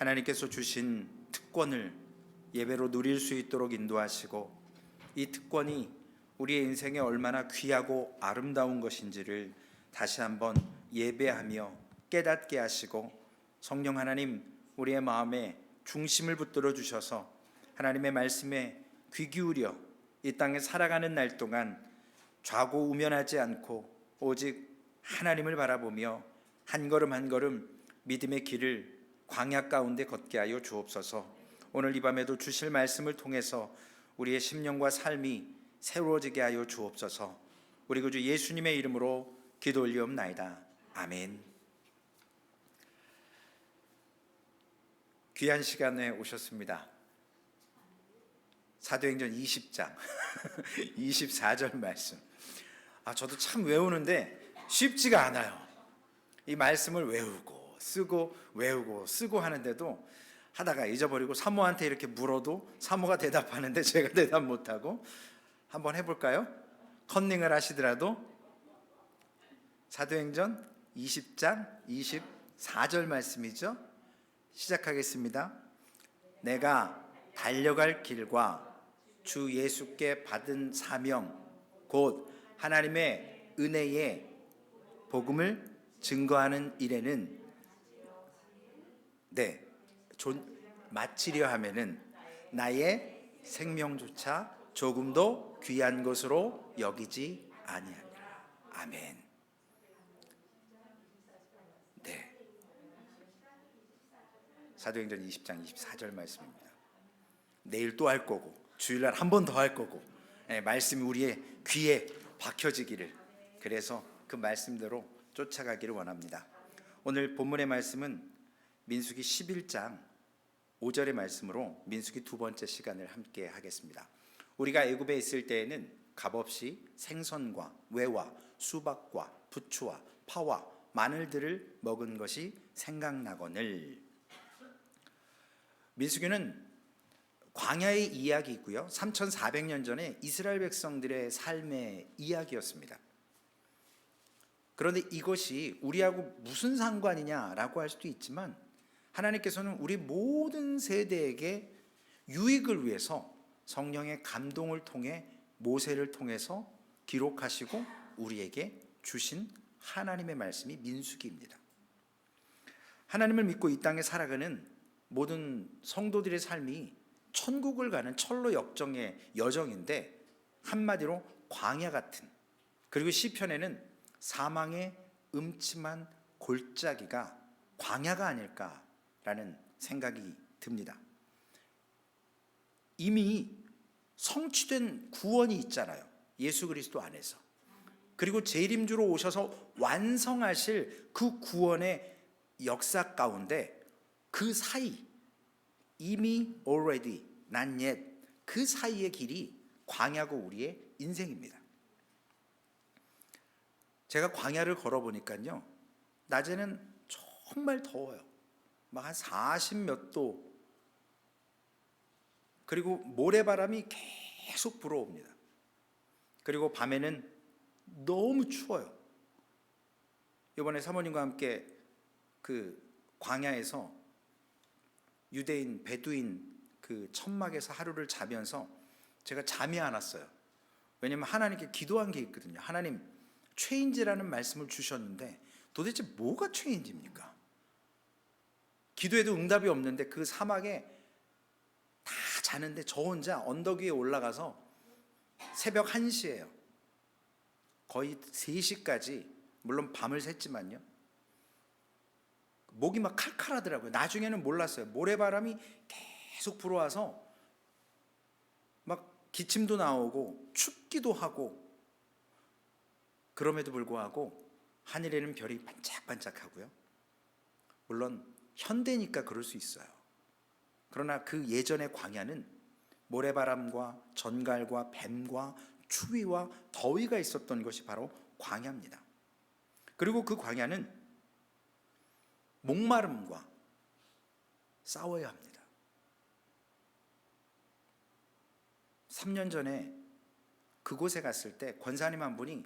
하나님께서 주신 특권을 예배로 누릴 수 있도록 인도하시고, 이 특권이 우리의 인생에 얼마나 귀하고 아름다운 것인지를 다시 한번 예배하며 깨닫게 하시고, 성령 하나님 우리의 마음에 중심을 붙들어 주셔서 하나님의 말씀에 귀 기울여 이 땅에 살아가는 날 동안 좌고우면하지 않고 오직 하나님을 바라보며 한 걸음 한 걸음 믿음의 길을 광야 가운데 걷게 하여 주옵소서. 오늘 이 밤에도 주실 말씀을 통해서 우리의 심령과 삶이 새로워지게 하여 주옵소서. 우리 구주 예수님의 이름으로 기도 올리옵나이다. 아멘. 귀한 시간에 오셨습니다. 사도행전 20장 24절 말씀. 저도 참 외우는데 쉽지가 않아요. 이 말씀을 외우고 쓰고 하는데도 하다가 잊어버리고 사모한테 이렇게 물어도 사모가 대답하는데 제가 대답 못하고, 한번 해볼까요? 컨닝을 하시더라도. 사도행전 20장 24절 말씀이죠. 시작하겠습니다. 내가 달려갈 길과 주 예수께 받은 사명 곧 하나님의 은혜의 복음을 증거하는 일에는 마치려 하면은 나의 생명조차 조금도 귀한 것으로 여기지 아니하리라. 아멘. 네. 사도행전 20장 24절 말씀입니다. 내일 또 할 거고 주일날 한 번 더 할 거고, 말씀이 우리의 귀에 박혀지기를, 그래서 그 말씀대로 쫓아가기를 원합니다. 오늘 본문의 말씀은 민수기 11장 5절의 말씀으로 민수기 두 번째 시간을 함께 하겠습니다. 우리가 애굽에 있을 때에는 값없이 생선과 외와 수박과 부추와 파와 마늘들을 먹은 것이 생각나거늘. 민수기는 광야의 이야기이고요, 3400년 전에 이스라엘 백성들의 삶의 이야기였습니다. 그런데 이것이 우리하고 무슨 상관이냐라고 할 수도 있지만, 하나님께서는 우리 모든 세대에게 유익을 위해서 성령의 감동을 통해 모세를 통해서 기록하시고 우리에게 주신 하나님의 말씀이 민수기입니다. 하나님을 믿고 이 땅에 살아가는 모든 성도들의 삶이 천국을 가는 철로 역정의 여정인데, 한마디로 광야 같은, 그리고 시편에는 사망의 음침한 골짜기가 광야가 아닐까라는 생각이 듭니다. 이미 성취된 구원이 있잖아요, 예수 그리스도 안에서. 그리고 재림주로 오셔서 완성하실 그 구원의 역사 가운데 그 사이, 이미 already, not yet, 그 사이의 길이 광야고 우리의 인생입니다. 제가 광야를 걸어보니까요, 낮에는 정말 더워요. 막 한 40 몇 도, 그리고 모래바람이 계속 불어옵니다. 그리고 밤에는 너무 추워요. 이번에 사모님과 함께 그 광야에서 유대인 베두인 그 천막에서 하루를 자면서 제가 잠이 안 왔어요. 왜냐하면 하나님께 기도한 게 있거든요. 하나님, 체인지라는 말씀을 주셨는데 도대체 뭐가 체인지입니까? 기도해도 응답이 없는데 그 사막에 다 자는데 저 혼자 언덕 위에 올라가서 새벽 1시예요. 거의 3시까지, 물론 밤을 샜지만요, 목이 막 칼칼하더라고요. 나중에는 몰랐어요. 모래바람이 계속 불어와서 막 기침도 나오고 춥기도 하고, 그럼에도 불구하고 하늘에는 별이 반짝반짝하고요. 물론 현대니까 그럴 수 있어요. 그러나 그 예전의 광야는 모래바람과 전갈과 뱀과 추위와 더위가 있었던 것이 바로 광야입니다. 그리고 그 광야는 목마름과 싸워야 합니다. 3년 전에 그곳에 갔을 때 권사님 한 분이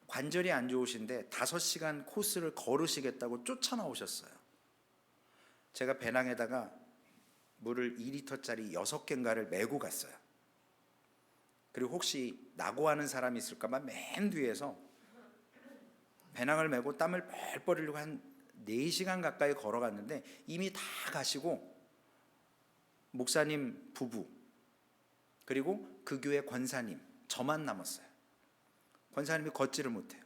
관절이 안 좋으신데 5시간 코스를 걸으시겠다고 쫓아나오셨어요. 제가 배낭에다가 물을 2리터짜리 6개인가를 메고 갔어요. 그리고 혹시 낙오하는 사람이 있을까 봐 맨 뒤에서 배낭을 메고 땀을 뻘뻘 흘리고 한 4시간 가까이 걸어갔는데 이미 다 가시고 목사님 부부 그리고 그 교회 권사님 저만 남았어요. 권사님이 걷지를 못해요.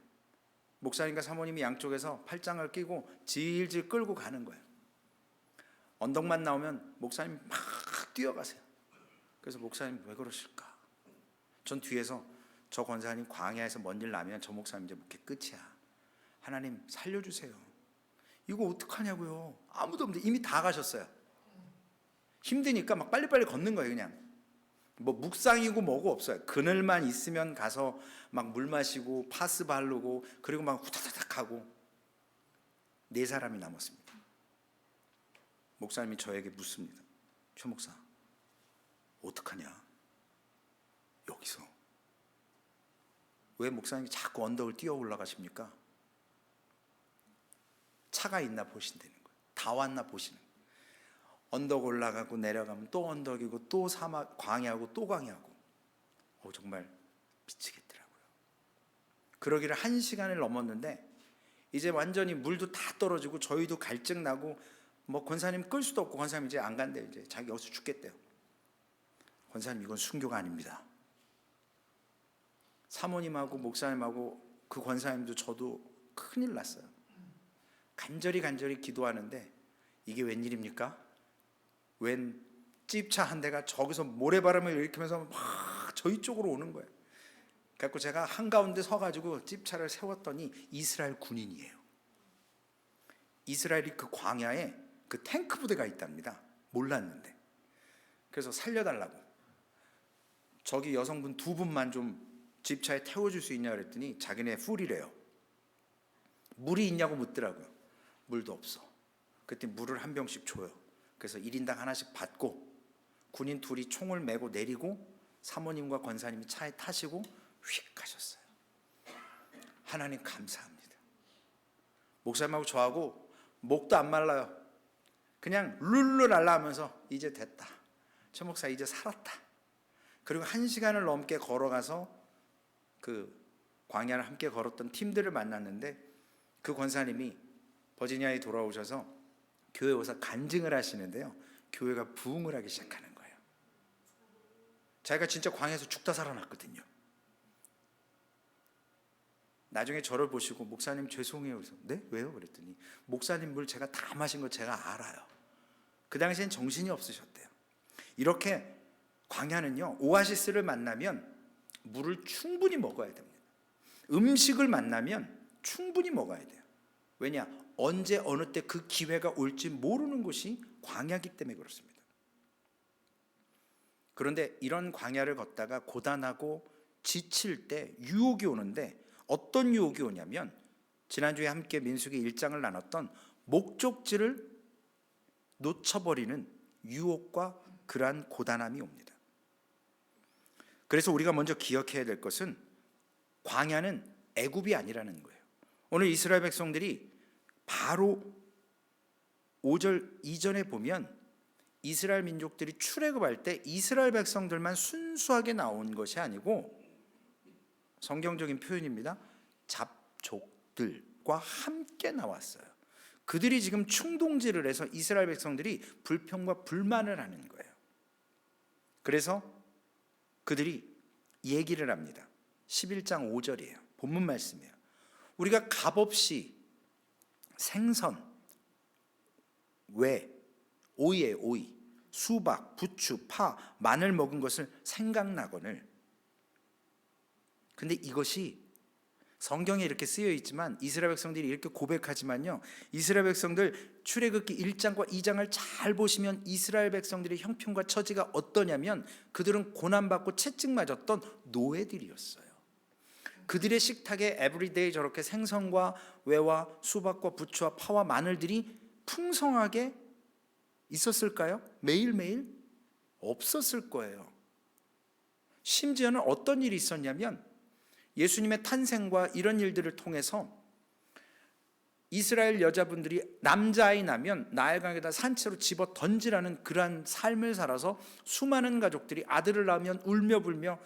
목사님과 사모님이 양쪽에서 팔짱을 끼고 질질 끌고 가는 거예요. 언덕만 나오면 목사님 막 뛰어가세요. 그래서 목사님 왜 그러실까? 전 뒤에서 저 권사님 광야에서 먼 일 나면 저 목사님 이제 목회 끝이야. 하나님 살려주세요. 이거 어떡하냐고요. 아무도 없는데 이미 다 가셨어요. 힘드니까 막 빨리빨리 걷는 거예요. 그냥 뭐 묵상이고 뭐고 없어요. 그늘만 있으면 가서 막 물 마시고 파스 바르고 그리고 막 후다다닥 하고 4사람이 남았습니다. 목사님이 저에게 묻습니다. 최 목사 어떡하냐? 여기서 왜 목사님이 자꾸 언덕을 뛰어 올라가십니까? 차가 있나 보신다는 거예요. 다 왔나 보시는 거예요. 언덕 올라가고 내려가면 또 언덕이고 또 사막 광야고 또 광야고 정말 미치겠더라고요. 그러기를 1시간을 넘었는데 이제 완전히 물도 다 떨어지고 저희도 갈증 나고 뭐 권사님 끌 수도 없고 권사님 이제 안 간대요. 이제 자기 여기서 죽겠대요. 권사님 이건 순교가 아닙니다. 사모님하고 목사님하고 그 권사님도 저도 큰일 났어요. 간절히 기도하는데 이게 웬일입니까? 웬 찝차 한 대가 저기서 모래바람을 일으키면서 막 저희 쪽으로 오는 거예요. 그래서 제가 한가운데 서가지고 찝차를 세웠더니 이스라엘 군인이에요. 이스라엘이 그 광야에 그 탱크 부대가 있답니다. 몰랐는데. 그래서 살려달라고. 저기 여성분 2분만 좀 집차에 태워줄 수 있냐 그랬더니 자기네 풀이래요. 물이 있냐고 묻더라고요. 물도 없어. 그랬더니 물을 한 병씩 줘요. 그래서 1인당 하나씩 받고 군인 둘이 총을 메고 내리고 사모님과 권사님이 차에 타시고 휙 가셨어요. 하나님 감사합니다. 목사님하고 저하고 목도 안 말라요. 그냥 룰루랄라 하면서 이제 됐다. 최 목사 이제 살았다. 그리고 1시간을 넘게 걸어가서 그 광야를 함께 걸었던 팀들을 만났는데 그 권사님이 버지니아에 돌아오셔서 교회 오서 간증을 하시는데요. 교회가 부흥을 하기 시작하는 거예요. 자기가 진짜 광야에서 죽다 살아났거든요. 나중에 저를 보시고 목사님 죄송해요. 그래서 네? 왜요? 그랬더니 목사님 물 제가 다 마신 거 제가 알아요. 그 당시엔 정신이 없으셨대요. 이렇게 광야는요, 오아시스를 만나면 물을 충분히 먹어야 됩니다. 음식을 만나면 충분히 먹어야 돼요. 왜냐? 언제 어느 때 그 기회가 올지 모르는 곳이 광야기 때문에 그렇습니다. 그런데 이런 광야를 걷다가 고단하고 지칠 때 유혹이 오는데 어떤 유혹이 오냐면 지난주에 함께 민수기 1장을 나눴던 목적지를 놓쳐버리는 유혹과 그러한 고단함이 옵니다. 그래서 우리가 먼저 기억해야 될 것은 광야는 애굽이 아니라는 거예요. 오늘 이스라엘 백성들이 바로 5절 이전에 보면 이스라엘 민족들이 출애굽할 때 이스라엘 백성들만 순수하게 나온 것이 아니고 성경적인 표현입니다. 잡족들과 함께 나왔어요. 그들이 지금 충동질을 해서 이스라엘 백성들이 불평과 불만을 하는 거예요. 그래서 그들이 얘기를 합니다. 11장 5절이에요. 본문 말씀이에요. 우리가 값없이 생선, 오이에 오이, 수박, 부추, 파, 마늘 먹은 것을 생각나거늘. 근데 이것이 성경에 이렇게 쓰여 있지만 이스라엘 백성들이 이렇게 고백하지만요, 이스라엘 백성들 출애굽기 1장과 2장을 잘 보시면 이스라엘 백성들의 형편과 처지가 어떠냐면 그들은 고난받고 채찍 맞았던 노예들이었어요. 그들의 식탁에 에브리데이 저렇게 생선과 외와 수박과 부추와 파와 마늘들이 풍성하게 있었을까요? 매일매일? 없었을 거예요. 심지어는 어떤 일이 있었냐면 예수님의 탄생과 이런 일들을 통해서 이스라엘 여자분들이 남자아이 나면 나일강에다 산채로 집어 던지라는 그러한 삶을 살아서 수많은 가족들이 아들을 낳으면 울며 불며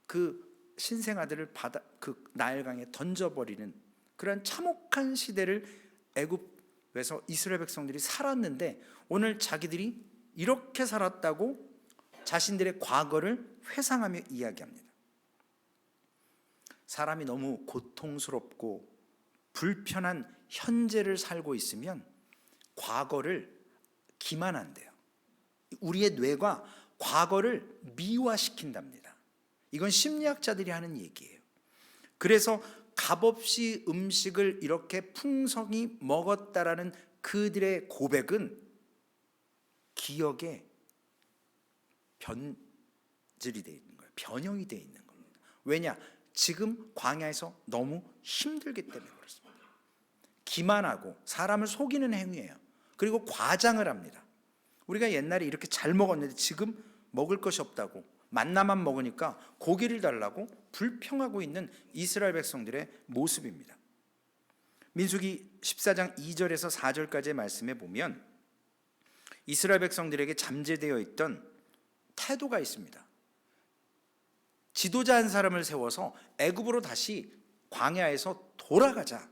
그 신생 아들을 그 나일강에 던져버리는 그러한 참혹한 시대를 애굽에서 이스라엘 백성들이 살았는데, 오늘 자기들이 이렇게 살았다고 자신들의 과거를 회상하며 이야기합니다. 사람이 너무 고통스럽고 불편한 현재를 살고 있으면 과거를 기만한대요. 우리의 뇌가 과거를 미화시킨답니다. 이건 심리학자들이 하는 얘기예요. 그래서 값없이 음식을 이렇게 풍성히 먹었다라는 그들의 고백은 기억에 변질이 되어 있는 거예요. 변형이 되어 있는 겁니다. 왜냐? 지금 광야에서 너무 힘들기 때문에 그렇습니다. 기만하고 사람을 속이는 행위예요. 그리고 과장을 합니다. 우리가 옛날에 이렇게 잘 먹었는데 지금 먹을 것이 없다고 만나만 먹으니까 고기를 달라고 불평하고 있는 이스라엘 백성들의 모습입니다. 민수기 14장 2절에서 4절까지의 말씀에 보면 이스라엘 백성들에게 잠재되어 있던 태도가 있습니다. 지도자 한 사람을 세워서 애굽으로 다시 광야에서 돌아가자,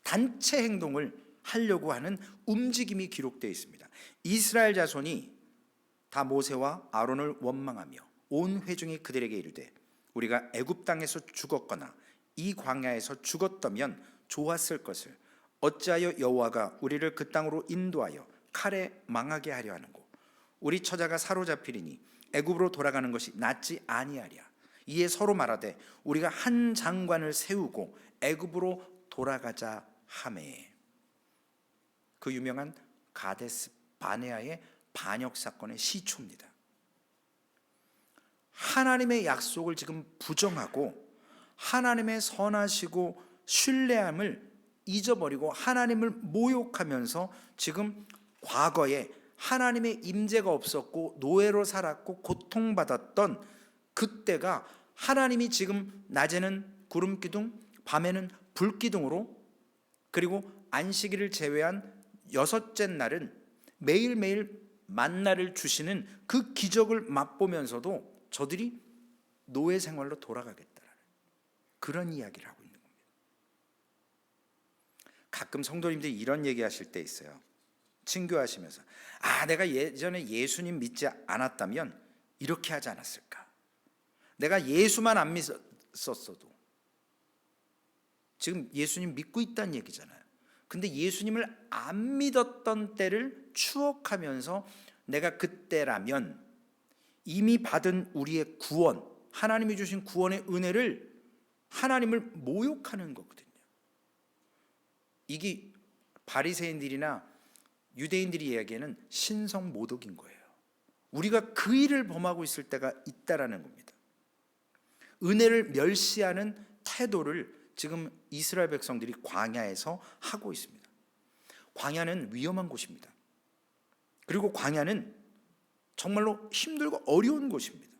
단체 행동을 하려고 하는 움직임이 기록되어 있습니다. 이스라엘 자손이 다 모세와 아론을 원망하며 온 회중이 그들에게 이르되 우리가 애굽 땅에서 죽었거나 이 광야에서 죽었다면 좋았을 것을 어찌하여 여호와가 우리를 그 땅으로 인도하여 칼에 망하게 하려 하는고, 우리 처자가 사로잡히리니 애굽으로 돌아가는 것이 낫지 아니하랴. 이에 서로 말하되 우리가 한 장관을 세우고 애굽으로 돌아가자 하매. 그 유명한 가데스 바네아의 반역 사건의 시초입니다. 하나님의 약속을 지금 부정하고 하나님의 선하시고 신뢰함을 잊어버리고 하나님을 모욕하면서 지금 과거에 하나님의 임재가 없었고 노예로 살았고 고통받았던 그때가 하나님이 지금 낮에는 구름기둥, 밤에는 불기둥으로, 그리고 안식일을 제외한 여섯째 날은 매일매일 만나를 주시는 그 기적을 맛보면서도 저들이 노예 생활로 돌아가겠다라는 그런 이야기를 하고 있는 겁니다. 가끔 성도님들이 이런 얘기하실 때 있어요. 친교하시면서 내가 예전에 예수님 믿지 않았다면 이렇게 하지 않았을까? 내가 예수만 안 믿었어도. 지금 예수님 믿고 있다는 얘기잖아요. 근데 예수님을 안 믿었던 때를 추억하면서 내가 그때라면 이미 받은 우리의 구원, 하나님이 주신 구원의 은혜를 하나님을 모욕하는 거거든요. 이게 바리새인들이나 유대인들이 이야기하는 신성모독인 거예요. 우리가 그 일을 범하고 있을 때가 있다라는 겁니다. 은혜를 멸시하는 태도를 지금 이스라엘 백성들이 광야에서 하고 있습니다. 광야는 위험한 곳입니다. 그리고 광야는 정말로 힘들고 어려운 곳입니다.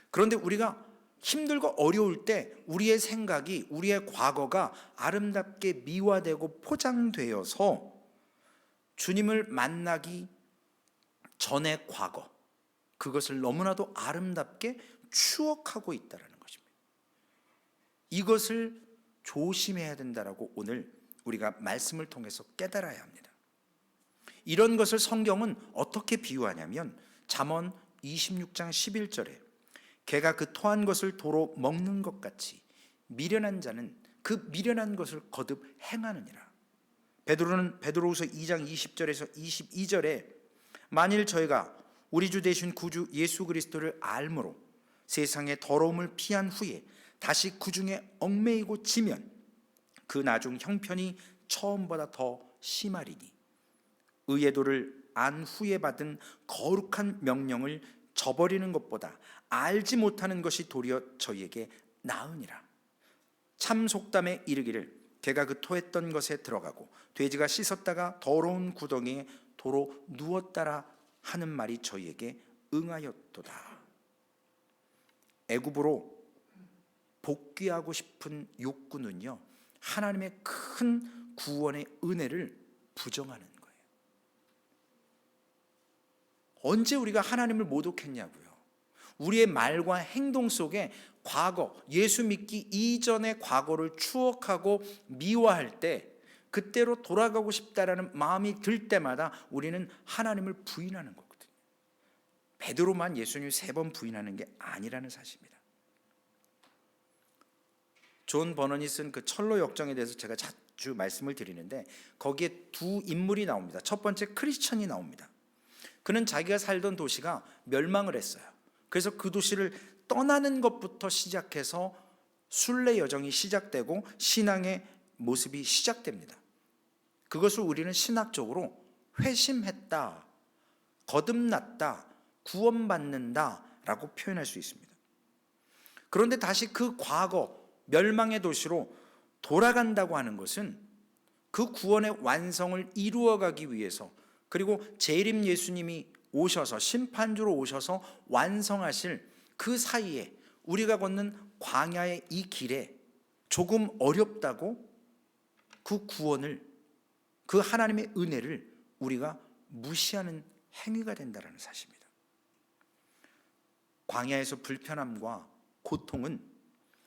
그런데 우리가 힘들고 어려울 때 우리의 생각이, 우리의 과거가 아름답게 미화되고 포장되어서 주님을 만나기 전의 과거, 그것을 너무나도 아름답게 추억하고 있다는 것입니다. 이것을 조심해야 된다라고 오늘 우리가 말씀을 통해서 깨달아야 합니다. 이런 것을 성경은 어떻게 비유하냐면 잠언 26장 11절에 개가 그 토한 것을 도로 먹는 것 같이 미련한 자는 그 미련한 것을 거듭 행하느니라. 베드로후서 2장 20절에서 22절에 만일 저희가 우리 주 되신 구주 예수 그리스도를 알므로 세상의 더러움을 피한 후에 다시 그 중에 얽매이고 지면 그 나중 형편이 처음보다 더 심하리니 의의 도를 안 후에 받은 거룩한 명령을 저버리는 것보다 알지 못하는 것이 도리어 저희에게 나으니라. 참 속담에 이르기를 개가 그 토했던 것에 들어가고 돼지가 씻었다가 더러운 구덩이에 도로 누웠다라 하는 말이 저희에게 응하였도다. 애굽으로 복귀하고 싶은 욕구는요, 하나님의 큰 구원의 은혜를 부정하는 거예요. 언제 우리가 하나님을 모독했냐고요. 우리의 말과 행동 속에 과거, 예수 믿기 이전의 과거를 추억하고 미워할 때, 그때로 돌아가고 싶다라는 마음이 들 때마다 우리는 하나님을 부인하는 거거든요. 베드로만 예수님을 3번 부인하는 게 아니라는 사실입니다. 존 버넌이 쓴 그 철로 역정에 대해서 제가 자주 말씀을 드리는데, 거기에 두 인물이 나옵니다. 첫 번째 크리스천이 나옵니다. 그는 자기가 살던 도시가 멸망을 했어요. 그래서 그 도시를 떠나는 것부터 시작해서 순례 여정이 시작되고 신앙의 모습이 시작됩니다. 그것을 우리는 신학적으로 회심했다, 거듭났다, 구원받는다 라고 표현할 수 있습니다. 그런데 다시 그 과거 멸망의 도시로 돌아간다고 하는 것은 그 구원의 완성을 이루어가기 위해서, 그리고 재림 예수님이 오셔서 심판주로 오셔서 완성하실 그 사이에 우리가 걷는 광야의 이 길에 조금 어렵다고 그 구원을, 그 하나님의 은혜를 우리가 무시하는 행위가 된다는 사실입니다. 광야에서 불편함과 고통은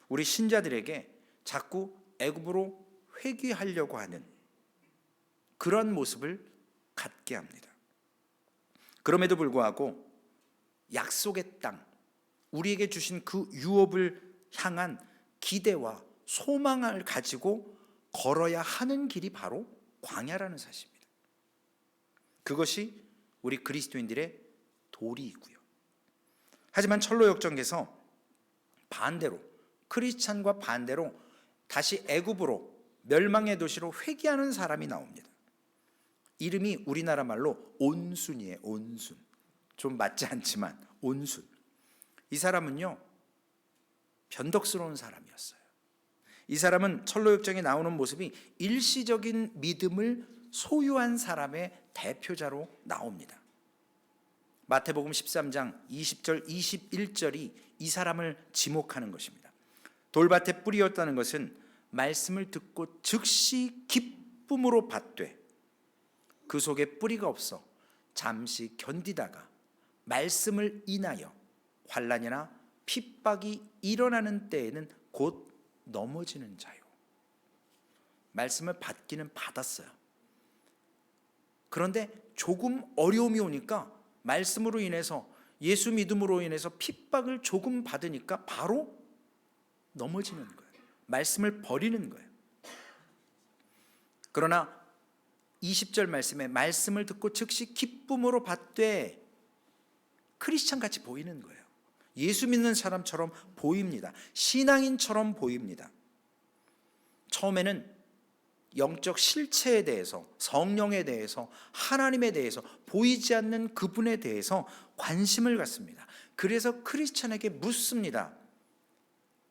우리 신자들에게 자꾸 애굽으로 회귀하려고 하는 그런 모습을 갖게 합니다. 그럼에도 불구하고 약속의 땅, 우리에게 주신 그 유업을 향한 기대와 소망을 가지고 걸어야 하는 길이 바로 광야라는 사실입니다. 그것이 우리 그리스도인들의 도리이고요. 하지만 철로 역정에서 반대로, 크리스찬과 반대로 다시 애굽으로, 멸망의 도시로 회귀하는 사람이 나옵니다. 이름이 우리나라 말로 온순이에요. 온순. 좀 맞지 않지만 온순. 이 사람은요, 변덕스러운 사람이었어요. 이 사람은 철로역정에 나오는 모습이 일시적인 믿음을 소유한 사람의 대표자로 나옵니다. 마태복음 13장 20절 21절이 이 사람을 지목하는 것입니다. 돌밭에 뿌리였다는 것은 말씀을 듣고 즉시 기쁨으로 받되 그 속에 뿌리가 없어 잠시 견디다가 말씀을 인하여 환난이나 핍박이 일어나는 때에는 곧 넘어지는 자요. 말씀을 받기는 받았어요. 그런데 조금 어려움이 오니까, 말씀으로 인해서, 예수 믿음으로 인해서 핍박을 조금 받으니까 바로 넘어지는 거예요. 말씀을 버리는 거예요. 그러나 20절 말씀에 말씀을 듣고 즉시 기쁨으로 받되, 크리스찬 같이 보이는 거예요. 예수 믿는 사람처럼 보입니다. 신앙인처럼 보입니다. 처음에는 영적 실체에 대해서, 성령에 대해서, 하나님에 대해서, 보이지 않는 그분에 대해서 관심을 갖습니다. 그래서 크리스찬에게 묻습니다.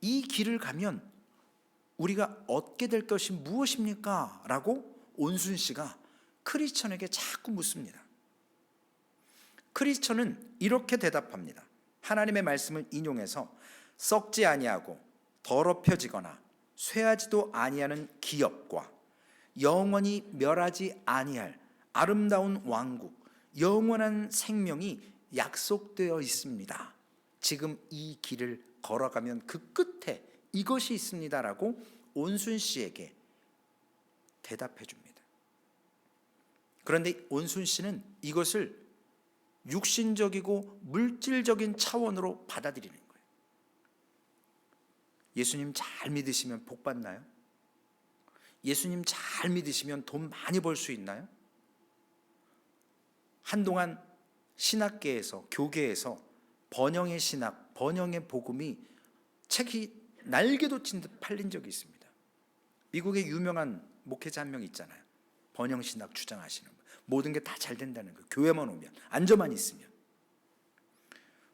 이 길을 가면 우리가 얻게 될 것이 무엇입니까? 라고 온순 씨가 크리스찬에게 자꾸 묻습니다. 크리스찬은 이렇게 대답합니다. 하나님의 말씀을 인용해서 썩지 아니하고 더럽혀지거나 쇠하지도 아니하는 기업과 영원히 멸하지 아니할 아름다운 왕국, 영원한 생명이 약속되어 있습니다. 지금 이 길을 걸어가면 그 끝에 이것이 있습니다라고 온순 씨에게 대답해 줍니다. 그런데 온순 씨는 이것을 육신적이고 물질적인 차원으로 받아들이는 거예요. 예수님 잘 믿으시면 복 받나요? 예수님 잘 믿으시면 돈 많이 벌 수 있나요? 한동안 신학계에서, 교계에서 번영의 신학, 번영의 복음이 책이 날개돋친 듯 팔린 적이 있습니다. 미국의 유명한 목회자 한 명 있잖아요. 번영신학 주장하시는 거. 모든 게 다 잘 된다는 거예요. 교회만 오면, 안저만 있으면.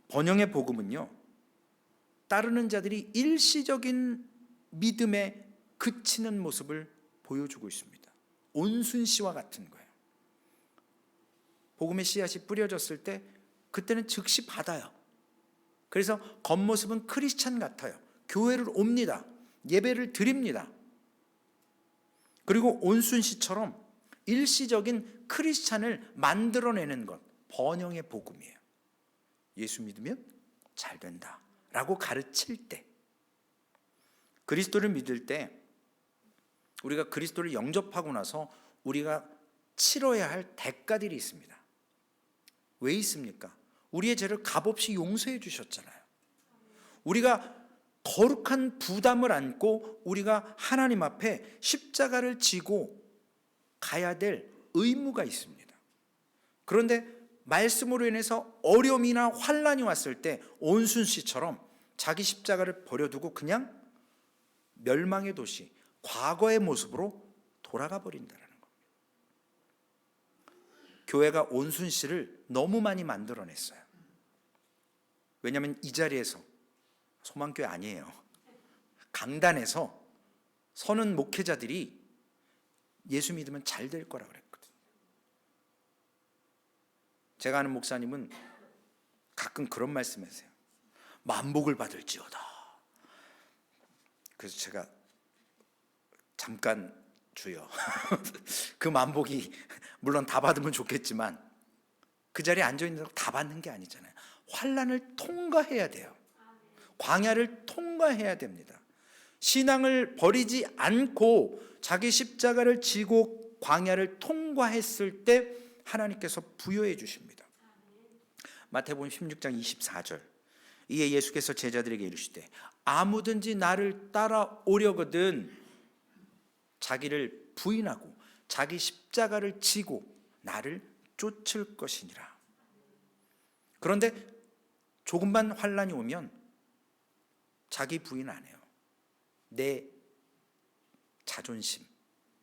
번영의 복음은요, 따르는 자들이 일시적인 믿음에 그치는 모습을 보여주고 있습니다. 온순 씨와 같은 거예요. 복음의 씨앗이 뿌려졌을 때 그때는 즉시 받아요. 그래서 겉모습은 크리스찬 같아요. 교회를 옵니다. 예배를 드립니다. 그리고 온순시처럼 일시적인 크리스찬을 만들어내는 것, 번영의 복음이에요. 예수 믿으면 잘 된다 라고 가르칠 때, 그리스도를 믿을 때 우리가 그리스도를 영접하고 나서 우리가 치러야 할 대가들이 있습니다. 왜 있습니까? 우리의 죄를 값없이 용서해 주셨잖아요. 우리가 거룩한 부담을 안고 우리가 하나님 앞에 십자가를 지고 가야 될 의무가 있습니다. 그런데 말씀으로 인해서 어려움이나 환난이 왔을 때 온순씨처럼 자기 십자가를 버려두고 그냥 멸망의 도시, 과거의 모습으로 돌아가 버린다는 겁니다. 교회가 온순씨를 너무 많이 만들어냈어요. 왜냐하면 이 자리에서, 소망교회 아니에요, 강단에서 서는 목회자들이 예수 믿으면 잘 될 거라고 그랬거든요. 제가 아는 목사님은 가끔 그런 말씀하세요. 만복을 받을지어다. 그래서 제가 잠깐 주여 그 만복이 물론 다 받으면 좋겠지만 그 자리에 앉아있는다고 다 받는 게 아니잖아요. 환난을 통과해야 돼요. 광야를 통과해야 됩니다. 신앙을 버리지 않고 자기 십자가를 지고 광야를 통과했을 때 하나님께서 부여해 주십니다. 마태복음 16장 24절, 이에 예수께서 제자들에게 이르시되 아무든지 나를 따라오려거든 자기를 부인하고 자기 십자가를 지고 나를 쫓을 것이니라. 그런데 조금만 환난이 오면 자기 부인 안 해요. 내 자존심,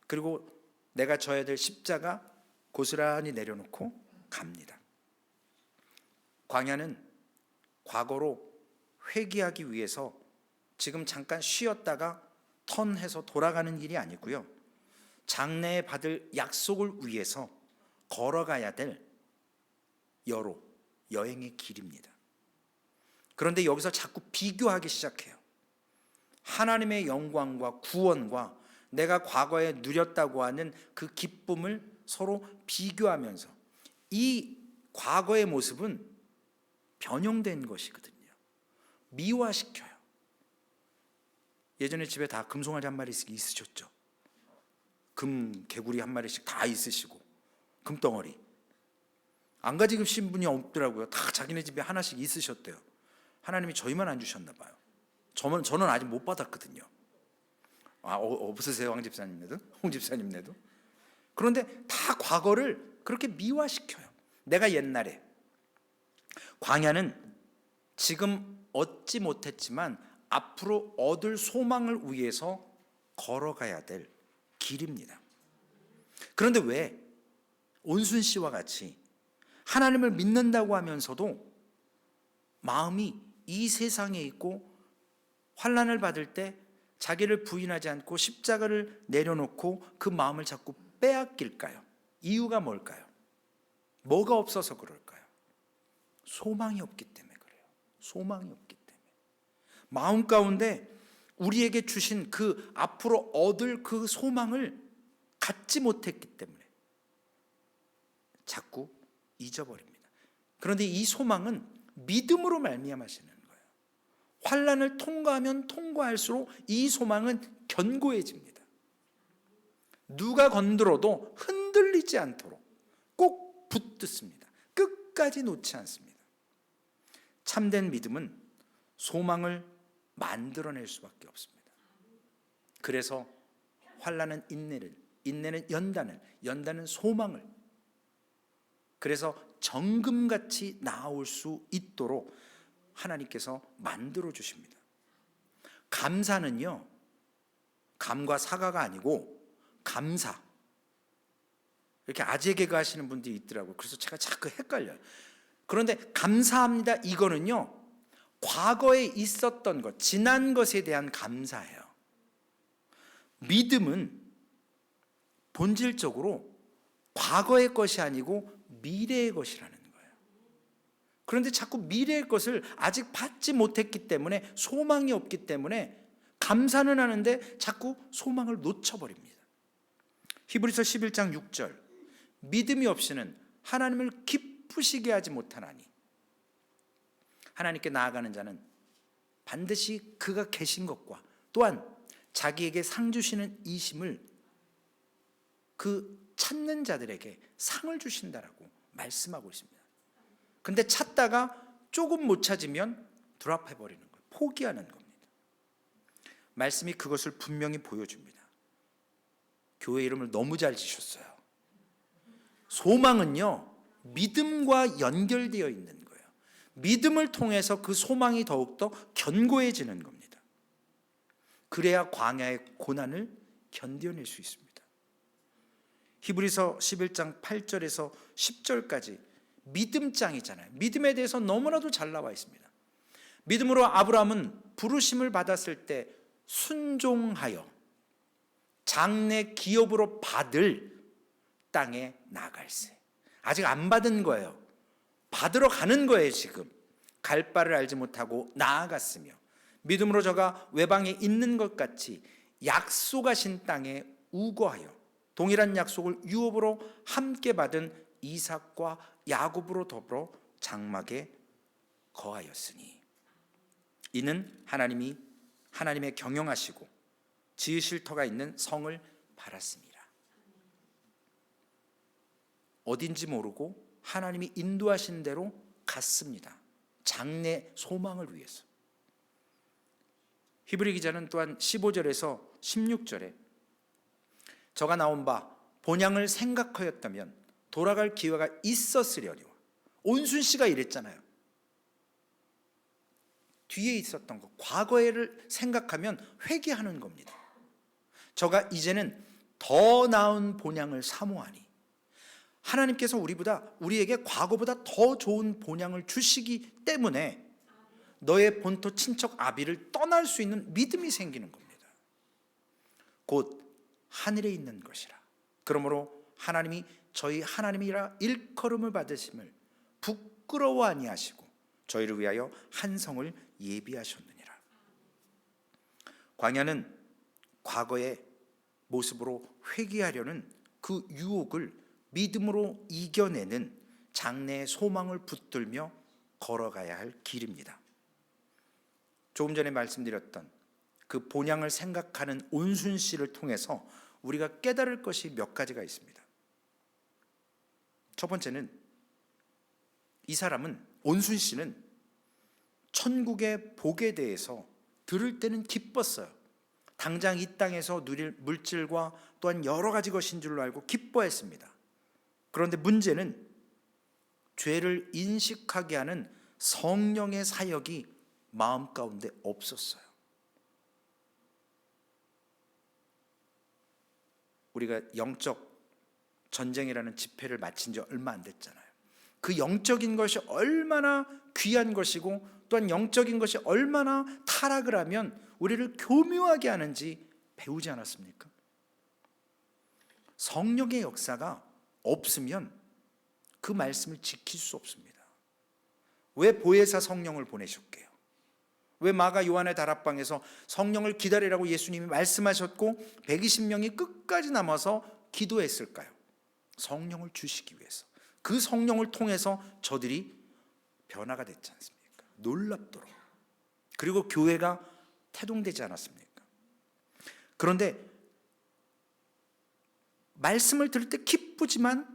그리고 내가 져야 될 십자가 고스란히 내려놓고 갑니다. 광야는 과거로 회귀하기 위해서 지금 잠깐 쉬었다가 턴해서 돌아가는 길이 아니고요, 장래에 받을 약속을 위해서 걸어가야 될 여행의 길입니다. 그런데 여기서 자꾸 비교하기 시작해요. 하나님의 영광과 구원과 내가 과거에 누렸다고 하는 그 기쁨을 서로 비교하면서, 이 과거의 모습은 변형된 것이거든요. 미화시켜요. 예전에 집에 다 금송아지 한 마리씩 있으셨죠? 금 개구리 한 마리씩 다 있으시고, 금덩어리 안 가지신 분이 없더라고요. 다 자기네 집에 하나씩 있으셨대요. 하나님이 저희만 안 주셨나 봐요. 저는 아직 못 받았거든요. 없으세요, 황 집사님네도? 홍 집사님네도? 그런데 다 과거를 그렇게 미화시켜요. 내가 옛날에, 광야는 지금 얻지 못했지만 앞으로 얻을 소망을 위해서 걸어가야 될 길입니다. 그런데 왜 온순 씨와 같이 하나님을 믿는다고 하면서도 마음이 이 세상에 있고 환난을 받을 때 자기를 부인하지 않고 십자가를 내려놓고 그 마음을 자꾸 빼앗길까요? 이유가 뭘까요? 뭐가 없어서 그럴까요? 소망이 없기 때문에 그래요. 소망이 없기 때문에. 마음 가운데 우리에게 주신 그 앞으로 얻을 그 소망을 갖지 못했기 때문에 자꾸 잊어버립니다. 그런데 이 소망은 믿음으로 말미암아지는 거예요. 환난을 통과하면 통과할수록 이 소망은 견고해집니다. 누가 건드려도 흔들리지 않도록 꼭 붙듭니다. 끝까지 놓지 않습니다. 참된 믿음은 소망을 만들어낼 수밖에 없습니다. 그래서 환난은 인내를, 인내는 연단을, 연단은 소망을, 그래서 정금같이 나올 수 있도록 하나님께서 만들어 주십니다. 감사는요, 감과 사과가 아니고 감사, 이렇게 아재 개그 하시는 분들이 있더라고요. 그래서 제가 자꾸 헷갈려요. 그런데 감사합니다, 이거는요, 과거에 있었던 것, 지난 것에 대한 감사예요. 믿음은 본질적으로 과거의 것이 아니고 미래의 것이라는 거예요. 그런데 자꾸 미래의 것을 아직 받지 못했기 때문에, 소망이 없기 때문에 감사는 하는데 자꾸 소망을 놓쳐버립니다. 히브리서 11장 6절, 믿음이 없이는 하나님을 기쁘시게 하지 못하나니. 하나님께 나아가는 자는 반드시 그가 계신 것과 또한 자기에게 상 주시는 이심을 그 찾는 자들에게 상을 주신다라고 말씀하고 있습니다. 근데 찾다가 조금 못 찾으면 드랍해버리는 거예요. 포기하는 겁니다. 말씀이 그것을 분명히 보여줍니다. 교회 이름을 너무 잘 지셨어요. 소망은요, 믿음과 연결되어 있는 거예요. 믿음을 통해서 그 소망이 더욱더 견고해지는 겁니다. 그래야 광야의 고난을 견뎌낼 수 있습니다. 히브리서 11장 8절에서 10절까지 믿음장이잖아요. 믿음에 대해서 너무나도 잘 나와 있습니다. 믿음으로 아브라함은 부르심을 받았을 때 순종하여 장래 기업으로 받을 땅에 나갈세. 아직 안 받은 거예요. 받으러 가는 거예요. 지금 갈 바를 알지 못하고 나아갔으며 믿음으로 저가 외방에 있는 것 같이 약속하신 땅에 우거하여 동일한 약속을 유업으로 함께 받은 이삭과 야곱으로 더불어 장막에 거하였으니 이는 하나님의 경영하시고 지으실 터가 있는 성을 바랐습니다. 어딘지 모르고 하나님이 인도하신 대로 갔습니다. 장래 소망을 위해서. 히브리 기자는 또한 15절에서 16절에 저가 나온 바 본향을 생각하였다면 돌아갈 기회가 있었으려니와. 온순씨가 이랬잖아요. 뒤에 있었던 것, 과거를 생각하면 회개하는 겁니다. 저가 이제는 더 나은 본향을 사모하니. 하나님께서 우리에게 과거보다 더 좋은 본향을 주시기 때문에 너의 본토 친척 아비를 떠날 수 있는 믿음이 생기는 겁니다. 곧 하늘에 있는 것이라. 그러므로 하나님이 저희 하나님이라 일컬음을 받으심을 부끄러워 아니하시고 저희를 위하여 한 성을 예비하셨느니라. 광야는 과거의 모습으로 회개하려는 그 유혹을 믿음으로 이겨내는 장래의 소망을 붙들며 걸어가야 할 길입니다. 조금 전에 말씀드렸던 그 본향을 생각하는 온순씨를 통해서 우리가 깨달을 것이 몇 가지가 있습니다. 첫 번째는 이 사람은, 온순씨는 천국의 복에 대해서 들을 때는 기뻤어요. 당장 이 땅에서 누릴 물질과 또한 여러 가지 것인 줄로 알고 기뻐했습니다. 그런데 문제는 죄를 인식하게 하는 성령의 사역이 마음 가운데 없었어요. 우리가 영적 전쟁이라는 집회를 마친 지 얼마 안 됐잖아요. 그 영적인 것이 얼마나 귀한 것이고 또한 영적인 것이 얼마나 타락을 하면 우리를 교묘하게 하는지 배우지 않았습니까? 성령의 역사가 없으면 그 말씀을 지킬 수 없습니다. 왜 보혜사 성령을 보내셨게요? 왜 마가 요한의 다락방에서 성령을 기다리라고 예수님이 말씀하셨고 120명이 끝까지 남아서 기도했을까요? 성령을 주시기 위해서. 그 성령을 통해서 저들이 변화가 됐지 않습니까? 놀랍도록. 그리고 교회가 태동되지 않았습니까? 그런데 말씀을 들을 때 기쁘지만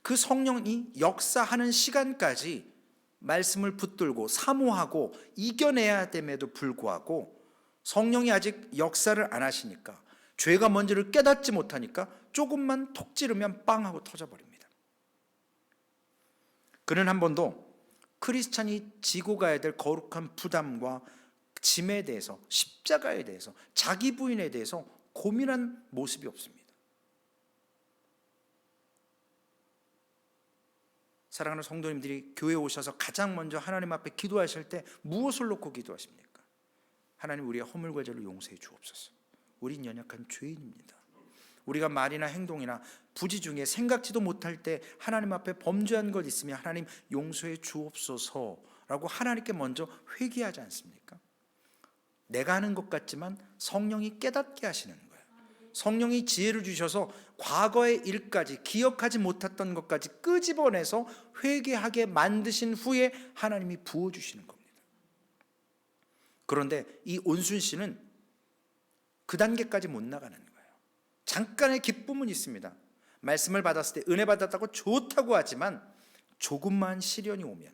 그 성령이 역사하는 시간까지 말씀을 붙들고 사모하고 이겨내야 됨에도 불구하고 성령이 아직 역사를 안 하시니까, 죄가 뭔지를 깨닫지 못하니까 조금만 톡 찌르면 빵 하고 터져버립니다. 그는 한 번도 크리스찬이 지고 가야 될 거룩한 부담과 짐에 대해서, 십자가에 대해서, 자기 부인에 대해서 고민한 모습이 없습니다. 사랑하는 성도님들이 교회에 오셔서 가장 먼저 하나님 앞에 기도하실 때 무엇을 놓고 기도하십니까? 하나님, 우리의 허물과 죄를 용서해 주옵소서. 우린 연약한 죄인입니다. 우리가 말이나 행동이나 부지 중에 생각지도 못할 때 하나님 앞에 범죄한 것 있으면 하나님 용서해 주옵소서라고 하나님께 먼저 회개하지 않습니까? 내가 하는 것 같지만 성령이 깨닫게 하시는 거예요. 성령이 지혜를 주셔서 과거의 일까지, 기억하지 못했던 것까지 끄집어내서 회개하게 만드신 후에 하나님이 부어주시는 겁니다. 그런데 이 온순 씨는 그 단계까지 못 나가는 거예요. 잠깐의 기쁨은 있습니다. 말씀을 받았을 때 은혜 받았다고 좋다고 하지만 조금만 시련이 오면,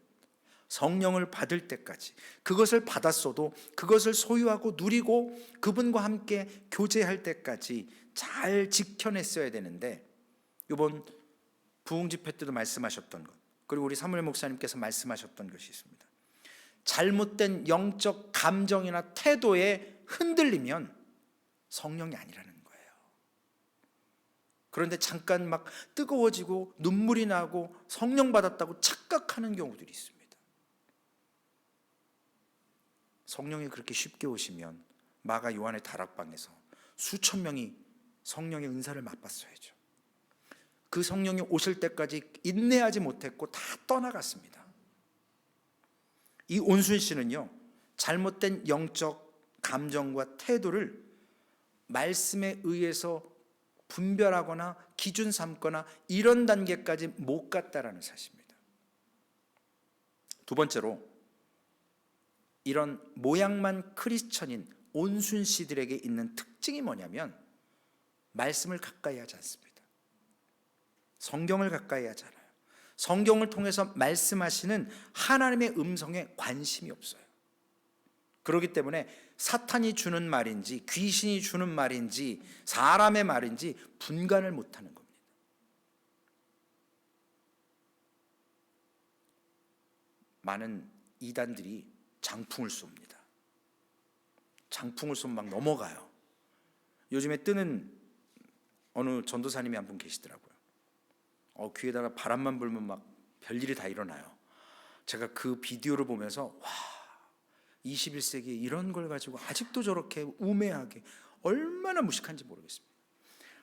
성령을 받을 때까지, 그것을 받았어도 그것을 소유하고 누리고 그분과 함께 교제할 때까지 잘 지켜냈어야 되는데, 이번 부흥 집회 때도 말씀하셨던 것, 그리고 우리 사무엘 목사님께서 말씀하셨던 것이 있습니다. 잘못된 영적 감정이나 태도에 흔들리면 성령이 아니라는 거예요. 그런데 잠깐 막 뜨거워지고 눈물이 나고 성령 받았다고 착각하는 경우들이 있습니다. 성령이 그렇게 쉽게 오시면 마가 요한의 다락방에서 수천 명이 성령의 은사를 맛봤어야죠. 그 성령이 오실 때까지 인내하지 못했고 다 떠나갔습니다. 이 온순 씨는요, 잘못된 영적 감정과 태도를 말씀에 의해서 분별하거나 기준 삼거나 이런 단계까지 못 갔다라는 사실입니다. 두 번째로, 이런 모양만 크리스천인 온순 씨들에게 있는 특징이 뭐냐면 말씀을 가까이 하지 않습니다. 성경을 가까이 하지 않아요. 성경을 통해서 말씀하시는 하나님의 음성에 관심이 없어요. 그렇기 때문에 사탄이 주는 말인지 귀신이 주는 말인지 사람의 말인지 분간을 못하는 겁니다. 많은 이단들이 장풍을 쏩니다. 장풍을 쏘면 막 넘어가요. 요즘에 뜨는 어느 전도사님이 한 분 계시더라고요. 귀에다가 바람만 불면 막 별일이 다 일어나요. 제가 그 비디오를 보면서 와, 21세기에 이런 걸 가지고 아직도 저렇게 우매하게, 얼마나 무식한지 모르겠습니다.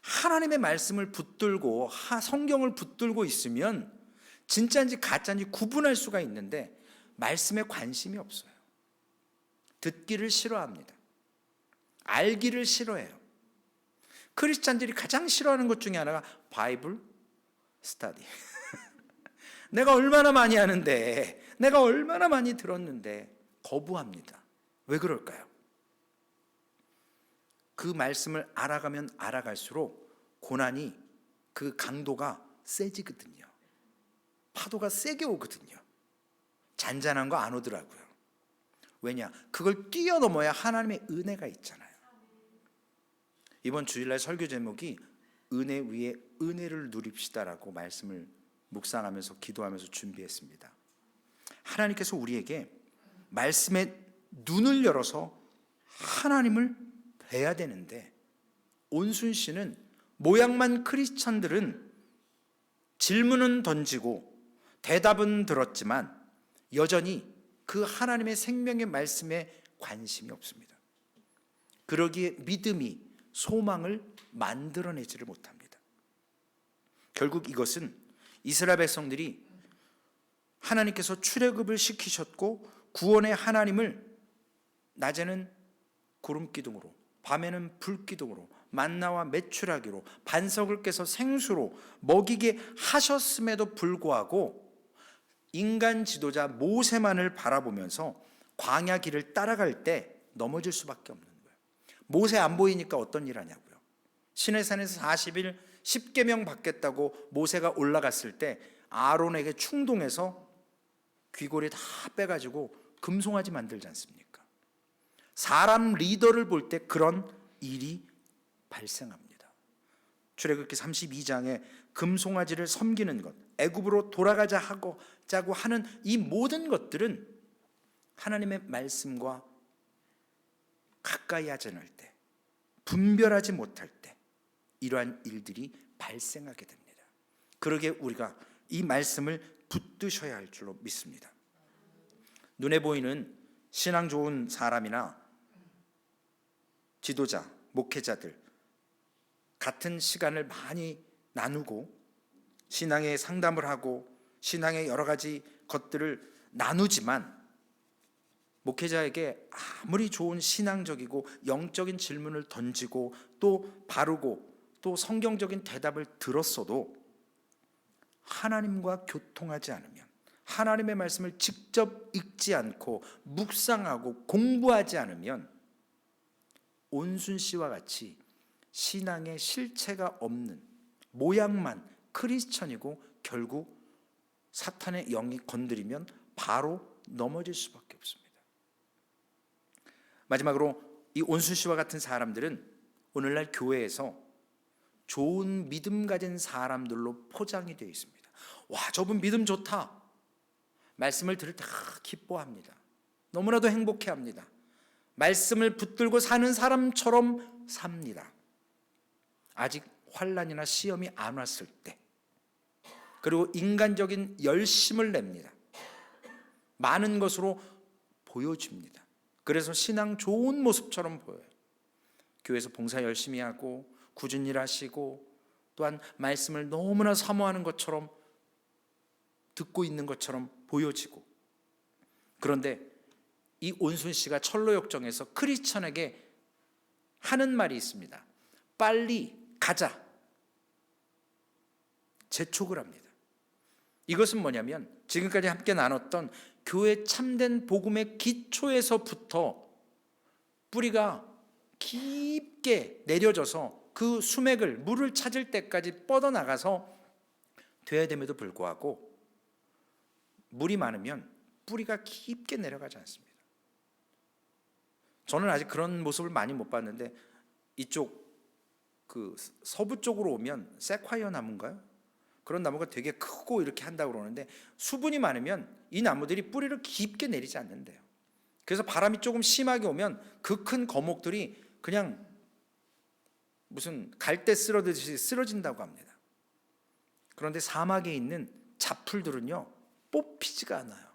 하나님의 말씀을 붙들고 성경을 붙들고 있으면 진짜인지 가짜인지 구분할 수가 있는데 말씀에 관심이 없어요. 듣기를 싫어합니다. 알기를 싫어해요. 크리스찬들이 가장 싫어하는 것 중에 하나가 바이블 스터디. 내가 얼마나 많이 하는데, 내가 얼마나 많이 들었는데 거부합니다. 왜 그럴까요? 그 말씀을 알아가면 알아갈수록 고난이, 그 강도가 세지거든요. 파도가 세게 오거든요. 잔잔한 거 안 오더라고요. 왜냐? 그걸 뛰어넘어야 하나님의 은혜가 있잖아요. 이번 주일날 설교 제목이 은혜 위에 은혜를 누립시다라고 말씀을 묵상하면서 기도하면서 준비했습니다. 하나님께서 우리에게 말씀에 눈을 열어서 하나님을 뵈야 되는데, 온순 씨는 모양만 크리스찬들은 질문은 던지고 대답은 들었지만 여전히 그 하나님의 생명의 말씀에 관심이 없습니다. 그러기에 믿음이 소망을 만들어내지를 못합니다. 결국 이것은 이스라엘 백성들이 하나님께서 출애굽을 시키셨고 구원의 하나님을 낮에는 구름기둥으로, 밤에는 불기둥으로, 만나와 메추라기로, 반석을 깨서 생수로 먹이게 하셨음에도 불구하고 인간 지도자 모세만을 바라보면서 광야 길을 따라갈 때 넘어질 수밖에 없는 거예요. 모세 안 보이니까 어떤 일 하냐고요. 시내산에서 40일 10계명 받겠다고 모세가 올라갔을 때 아론에게 충동해서 귀고리 다 빼가지고 금송아지 만들지 않습니까? 사람 리더를 볼 때 그런 일이 발생합니다. 출애굽기 32장에 금송아지를 섬기는 것, 애굽으로 돌아가자 하고 하는 이 모든 것들은 하나님의 말씀과 가까이 하지 않을 때, 분별하지 못할 때 이러한 일들이 발생하게 됩니다. 그러기에 우리가 이 말씀을 붙드셔야 할 줄로 믿습니다. 눈에 보이는 신앙 좋은 사람이나 지도자, 목회자들 같은 시간을 많이 나누고 신앙의 상담을 하고 신앙의 여러 가지 것들을 나누지만 목회자에게 아무리 좋은 신앙적이고 영적인 질문을 던지고 또 바르고 또 성경적인 대답을 들었어도 하나님과 교통하지 않으면, 하나님의 말씀을 직접 읽지 않고 묵상하고 공부하지 않으면 온순 씨와 같이 신앙의 실체가 없는 모양만 크리스천이고 결국 사탄의 영이 건드리면 바로 넘어질 수밖에 없습니다. 마지막으로 이 온순 씨와 같은 사람들은 오늘날 교회에서 좋은 믿음 가진 사람들로 포장이 되어 있습니다. 와, 저분 믿음 좋다. 말씀을 들을 때 기뻐합니다. 너무나도 행복해합니다. 말씀을 붙들고 사는 사람처럼 삽니다. 아직 환난이나 시험이 안 왔을 때, 그리고 인간적인 열심을 냅니다. 많은 것으로 보여줍니다. 그래서 신앙 좋은 모습처럼 보여요. 교회에서 봉사 열심히 하고 꾸준히 일하시고 또한 말씀을 너무나 사모하는 것처럼, 듣고 있는 것처럼 보여지고, 그런데 이 온순 씨가 철로역정에서 크리스천에게 하는 말이 있습니다. 빨리 가자. 재촉을 합니다. 이것은 뭐냐면 지금까지 함께 나눴던 교회 참된 복음의 기초에서부터 뿌리가 깊게 내려져서 그 수맥을, 물을 찾을 때까지 뻗어나가서 돼야 됨에도 불구하고 물이 많으면 뿌리가 깊게 내려가지 않습니다. 저는 아직 그런 모습을 많이 못 봤는데 이쪽 그 서부 쪽으로 오면 세콰이어 나무인가요? 그런 나무가 되게 크고 이렇게 한다고 그러는데 수분이 많으면 이 나무들이 뿌리를 깊게 내리지 않는데요. 그래서 바람이 조금 심하게 오면 그 큰 거목들이 그냥 무슨 갈대 쓰러듯이 쓰러진다고 합니다. 그런데 사막에 있는 잡풀들은요 뽑히지가 않아요.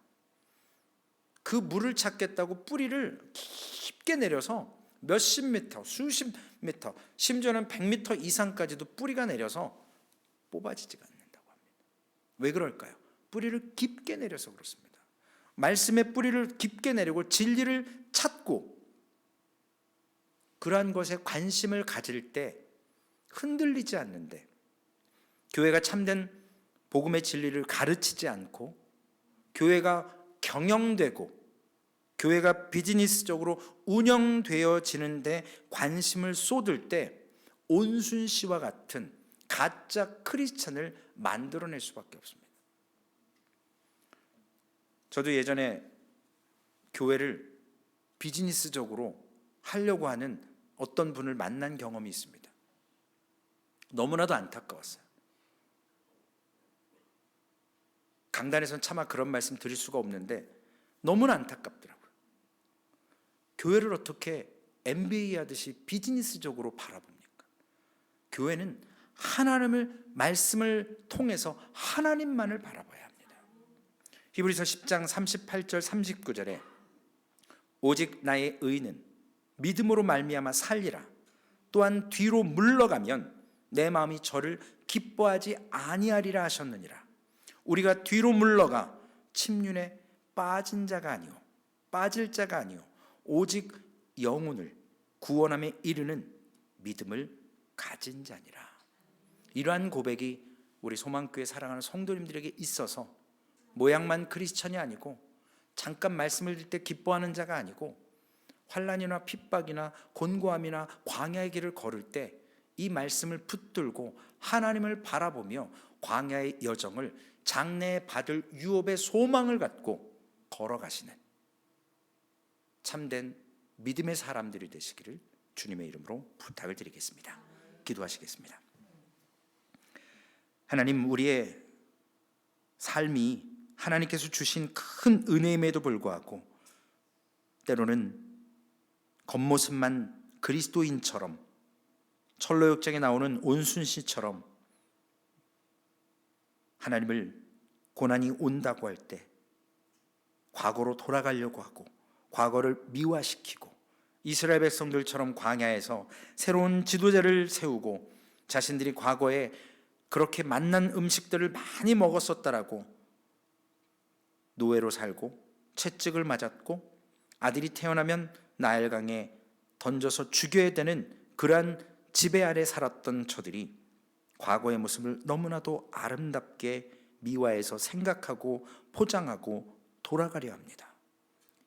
그 물을 찾겠다고 뿌리를 깊게 내려서 몇십 미터, 수십 미터, 심지어는 100미터 이상까지도 뿌리가 내려서 뽑아지지가 않는다고 합니다. 왜 그럴까요? 뿌리를 깊게 내려서 그렇습니다. 말씀의 뿌리를 깊게 내리고 진리를 찾고 그러한 것에 관심을 가질 때 흔들리지 않는데, 교회가 참된 복음의 진리를 가르치지 않고 교회가 경영되고 교회가 비즈니스적으로 운영되어지는데 관심을 쏟을 때 온순 씨와 같은 가짜 크리스찬을 만들어낼 수밖에 없습니다. 저도 예전에 교회를 비즈니스적으로 하려고 하는 어떤 분을 만난 경험이 있습니다. 너무나도 안타까웠어요. 강단에서는 차마 그런 말씀 드릴 수가 없는데 너무나 안타깝더라고요. 교회를 어떻게 MBA 하듯이 비즈니스적으로 바라봅니까? 교회는 하나님을, 말씀을 통해서 하나님만을 바라봐야 합니다. 히브리서 10장 38절 39절에 오직 나의 의는 믿음으로 말미암아 살리라. 또한 뒤로 물러가면 내 마음이 저를 기뻐하지 아니하리라 하셨느니라. 우리가 뒤로 물러가 침륜에 빠진 자가 아니오, 빠질 자가 아니오, 오직 영혼을 구원함에 이르는 믿음을 가진 자니라. 이러한 고백이 우리 소망교회 사랑하는 성도님들에게 있어서 모양만 크리스천이 아니고 잠깐 말씀을 들을 때 기뻐하는 자가 아니고 환난이나 핍박이나 곤고함이나 광야의 길을 걸을 때 이 말씀을 붙들고 하나님을 바라보며 광야의 여정을 장래에 받을 유업의 소망을 갖고 걸어가시는 참된 믿음의 사람들이 되시기를 주님의 이름으로 부탁을 드리겠습니다. 기도하시겠습니다. 하나님, 우리의 삶이 하나님께서 주신 큰 은혜임에도 불구하고 때로는 겉모습만 그리스도인처럼 철로역정에 나오는 온순씨처럼 하나님을 고난이 온다고 할 때 과거로 돌아가려고 하고 과거를 미화시키고 이스라엘 백성들처럼 광야에서 새로운 지도자를 세우고 자신들이 과거에 그렇게 맛난 음식들을 많이 먹었었다라고 노예로 살고 채찍을 맞았고 아들이 태어나면 나일강에 던져서 죽여야 되는 그러한 지배 아래 살았던 저들이 과거의 모습을 너무나도 아름답게 미화해서 생각하고 포장하고 돌아가려 합니다.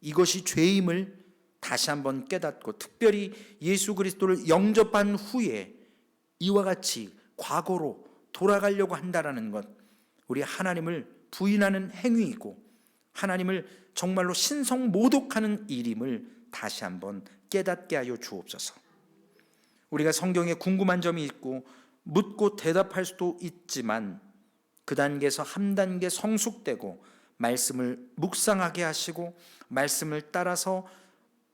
이것이 죄임을 다시 한번 깨닫고, 특별히 예수 그리스도를 영접한 후에 이와 같이 과거로 돌아가려고 한다라는 것, 우리 하나님을 부인하는 행위이고 하나님을 정말로 신성모독하는 일임을 다시 한번 깨닫게 하여 주옵소서. 우리가 성경에 궁금한 점이 있고 묻고 대답할 수도 있지만 그 단계에서 한 단계 성숙되고 말씀을 묵상하게 하시고 말씀을 따라서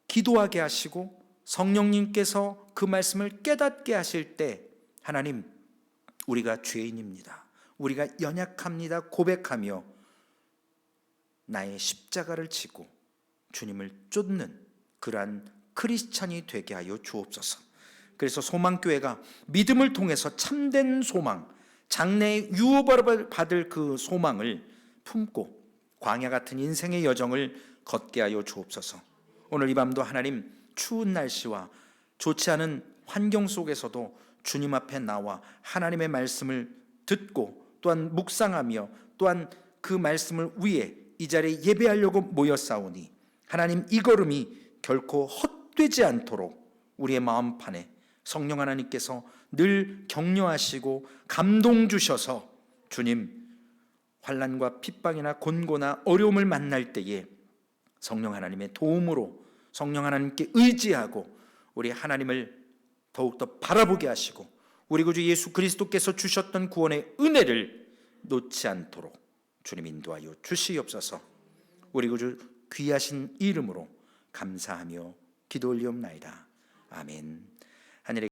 기도하게 하시고 성령님께서 그 말씀을 깨닫게 하실 때, 하나님, 우리가 죄인입니다, 우리가 연약합니다 고백하며 나의 십자가를 지고 주님을 쫓는 그러한 크리스찬이 되게 하여 주옵소서. 그래서 소망교회가 믿음을 통해서 참된 소망, 장래의 유업을 받을 그 소망을 품고 광야 같은 인생의 여정을 걷게 하여 주옵소서. 오늘 이 밤도 하나님, 추운 날씨와 좋지 않은 환경 속에서도 주님 앞에 나와 하나님의 말씀을 듣고 또한 묵상하며 또한 그 말씀을 위해 이 자리에 예배하려고 모였사오니 하나님, 이 걸음이 결코 헛되지 않도록 우리의 마음판에 성령 하나님께서 늘 격려하시고 감동 주셔서 주님, 환난과 핍박이나 곤고나 어려움을 만날 때에 성령 하나님의 도움으로 성령 하나님께 의지하고 우리 하나님을 더욱더 바라보게 하시고 우리 구주 예수 그리스도께서 주셨던 구원의 은혜를 놓지 않도록 주님 인도하여 주시옵소서. 우리 구주 귀하신 이름으로 감사하며 기도 올리옵나이다. 아멘. 하늘의